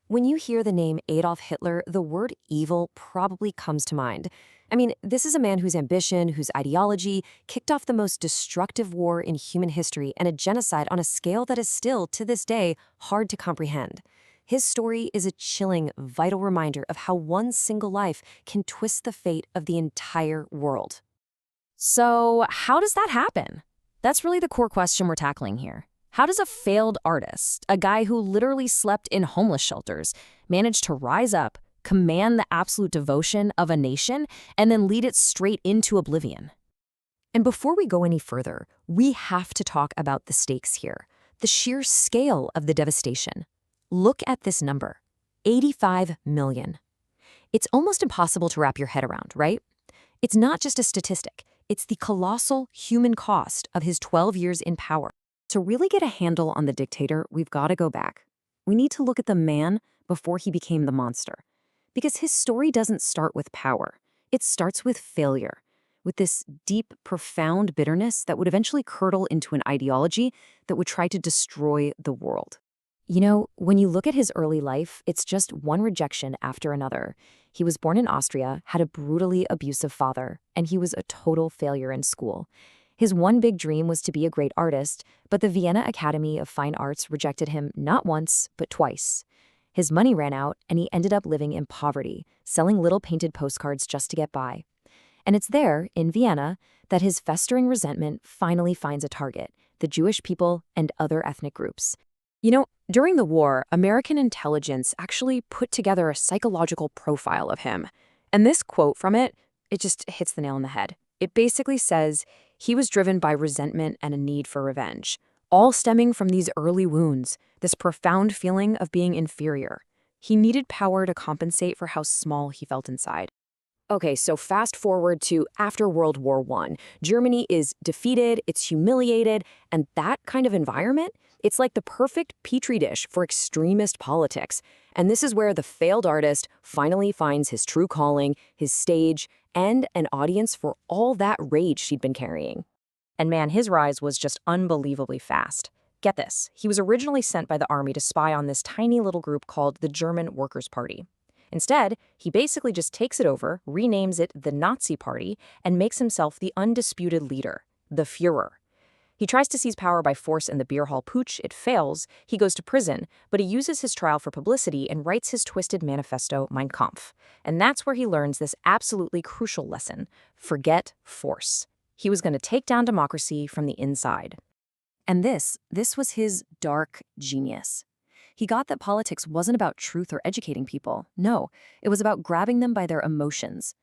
When you hear the name Adolf Hitler, the word evil probably comes to mind. I mean, this is a man whose ambition, whose ideology, kicked off the most destructive war in human history and a genocide on a scale that is still, to this day, hard to comprehend. His story is a chilling, vital reminder of how one single life can twist the fate of the entire world. So, how does that happen? That's really the core question we're tackling here. How does a failed artist, a guy who literally slept in homeless shelters, manage to rise up, command the absolute devotion of a nation, and then lead it straight into oblivion? And before we go any further, we have to talk about the stakes here, the sheer scale of the devastation. Look at this number, 85 million. It's almost impossible to wrap your head around, right? It's not just a statistic. It's the colossal human cost of his 12 years in power. To really get a handle on the dictator, we've got to go back. We need to look at the man before he became the monster. Because his story doesn't start with power. It starts with failure, with this deep, profound bitterness that would eventually curdle into an ideology that would try to destroy the world. You know, when you look at his early life, it's just one rejection after another. He was born in Austria, had a brutally abusive father, and he was a total failure in school. His one big dream was to be a great artist, but the Vienna Academy of Fine Arts rejected him not once, but twice. His money ran out, and he ended up living in poverty, selling little painted postcards just to get by. And it's there, in Vienna, that his festering resentment finally finds a target: the Jewish people and other ethnic groups. You know, during the war, American intelligence actually put together a psychological profile of him. And this quote from it just hits the nail on the head. It basically says he was driven by resentment and a need for revenge, all stemming from these early wounds, this profound feeling of being inferior. He needed power to compensate for how small he felt inside. Okay, so fast forward to after World War I. Germany is defeated, it's humiliated, and that kind of environment, it's like the perfect petri dish for extremist politics. And this is where the failed artist finally finds his true calling, his stage, and an audience for all that rage she'd been carrying. And man, his rise was just unbelievably fast. Get this, he was originally sent by the army to spy on this tiny little group called the German Workers' Party. Instead, he basically just takes it over, renames it the Nazi Party, and makes himself the undisputed leader, the Führer. He tries to seize power by force in the beer hall putsch. It fails. He goes to prison, but he uses his trial for publicity and writes his twisted manifesto, Mein Kampf. And that's where he learns this absolutely crucial lesson: forget force. He was going to take down democracy from the inside. And this was his dark genius. He got that politics wasn't about truth or educating people. No, it was about grabbing them by their emotions.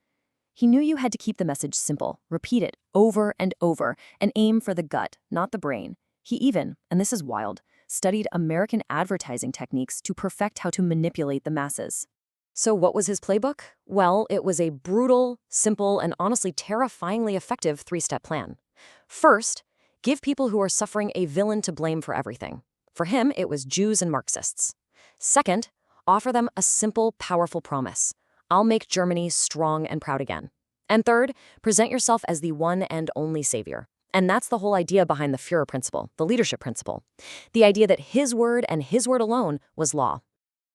He knew you had to keep the message simple, repeat it over and over, and aim for the gut, not the brain. He even, and this is wild, studied American advertising techniques to perfect how to manipulate the masses. So what was his playbook? Well, it was a brutal, simple, and honestly terrifyingly effective three-step plan. First, give people who are suffering a villain to blame for everything. For him, it was Jews and Marxists. Second, offer them a simple, powerful promise: I'll make Germany strong and proud again. And third, present yourself as the one and only savior. And that's the whole idea behind the Führer principle, the leadership principle. The idea that his word and his word alone was law.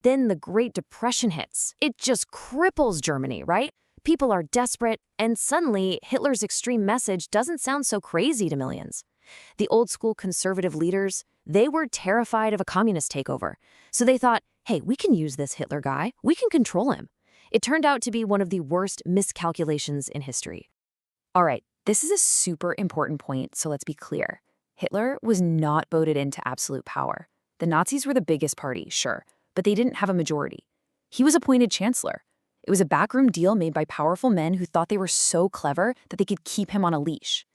Then the Great Depression hits. It just cripples Germany, right? People are desperate, and suddenly Hitler's extreme message doesn't sound so crazy to millions. The old-school conservative leaders, they were terrified of a communist takeover. So they thought, hey, we can use this Hitler guy. We can control him. It turned out to be one of the worst miscalculations in history. All right, this is a super important point, so let's be clear. Hitler was not voted into absolute power. The Nazis were the biggest party, sure, but they didn't have a majority. He was appointed chancellor. It was a backroom deal made by powerful men who thought they were so clever that they could keep him on a leash.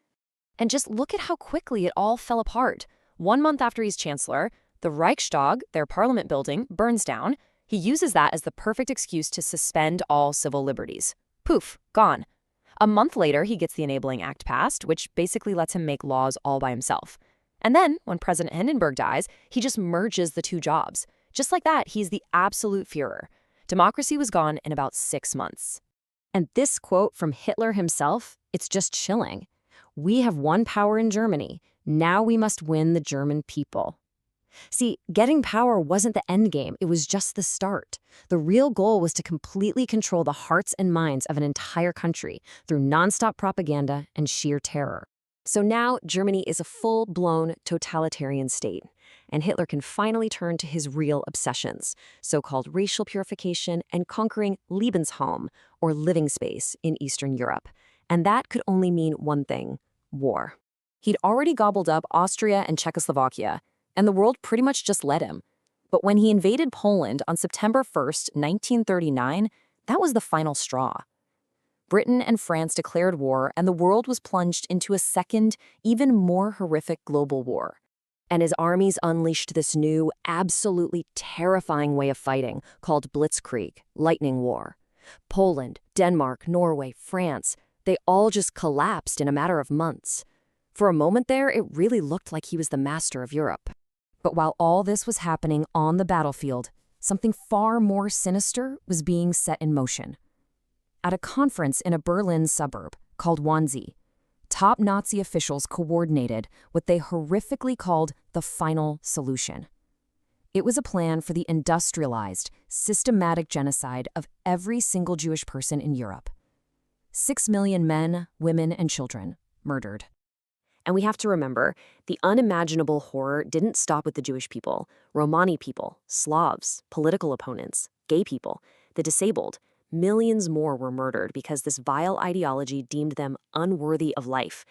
And just look at how quickly it all fell apart. 1 month after he's chancellor, the Reichstag, their parliament building, burns down. He uses that as the perfect excuse to suspend all civil liberties. Poof, gone. A month later, he gets the Enabling Act passed, which basically lets him make laws all by himself. And then, when President Hindenburg dies, he just merges the two jobs. Just like that, he's the absolute Führer. Democracy was gone in about 6 months. And this quote from Hitler himself, it's just chilling. We have won power in Germany. Now we must win the German people. See, getting power wasn't the end game, it was just the start. The real goal was to completely control the hearts and minds of an entire country through nonstop propaganda and sheer terror. So now Germany is a full-blown totalitarian state, and Hitler can finally turn to his real obsessions, so-called racial purification and conquering Lebensraum, or living space, in Eastern Europe. And that could only mean one thing: war. He'd already gobbled up Austria and Czechoslovakia, and the world pretty much just let him. But when he invaded Poland on September 1st, 1939, that was the final straw. Britain and France declared war, and the world was plunged into a second, even more horrific global war. And his armies unleashed this new, absolutely terrifying way of fighting called Blitzkrieg, lightning war. Poland, Denmark, Norway, France, they all just collapsed in a matter of months. For a moment there, it really looked like he was the master of Europe. But while all this was happening on the battlefield, something far more sinister was being set in motion. At a conference in a Berlin suburb called Wannsee, top Nazi officials coordinated what they horrifically called the final solution. It was a plan for the industrialized, systematic genocide of every single Jewish person in Europe. 6 million men, women, and children murdered. And we have to remember, the unimaginable horror didn't stop with the Jewish people. Romani people, Slavs, political opponents, gay people, the disabled. Millions more were murdered because this vile ideology deemed them unworthy of life.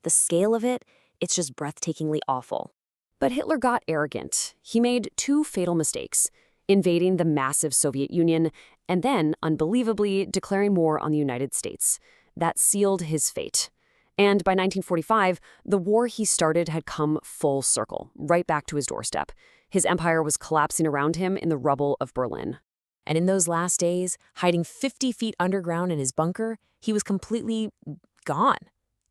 The scale of it, it's just breathtakingly awful. But Hitler got arrogant. He made 2 fatal mistakes: invading the massive Soviet Union and then, unbelievably, declaring war on the United States. That sealed his fate. And by 1945, the war he started had come full circle, right back to his doorstep. His empire was collapsing around him in the rubble of Berlin. And in those last days, hiding 50 feet underground in his bunker, he was completely gone,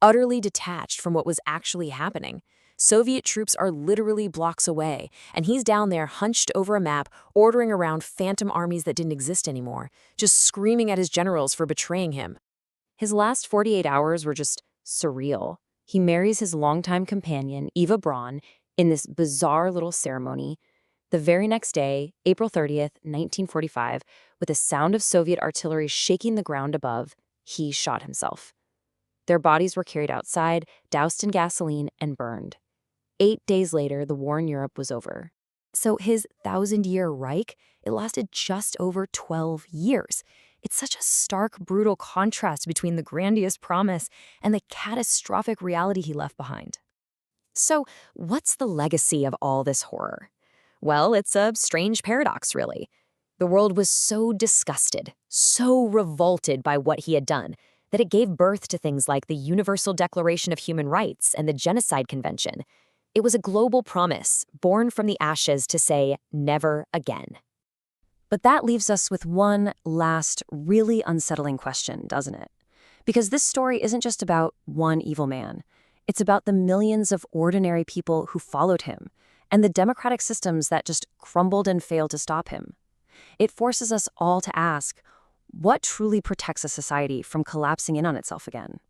utterly detached from what was actually happening. Soviet troops are literally blocks away, and he's down there hunched over a map, ordering around phantom armies that didn't exist anymore, just screaming at his generals for betraying him. His last 48 hours were just surreal. He marries his longtime companion, Eva Braun, in this bizarre little ceremony. The very next day, April 30th, 1945, with the sound of Soviet artillery shaking the ground above, he shot himself. Their bodies were carried outside, doused in gasoline, and burned. 8 days later, the war in Europe was over. So his 1,000-year Reich, it lasted just over 12 years. It's such a stark, brutal contrast between the grandiose promise and the catastrophic reality he left behind. So, what's the legacy of all this horror? Well, it's a strange paradox, really. The world was so disgusted, so revolted by what he had done, that it gave birth to things like the Universal Declaration of Human Rights and the Genocide Convention. It was a global promise, born from the ashes to say, never again. But that leaves us with one last, really unsettling question, doesn't it? Because this story isn't just about one evil man. It's about the millions of ordinary people who followed him, and the democratic systems that just crumbled and failed to stop him. It forces us all to ask, what truly protects a society from collapsing in on itself again?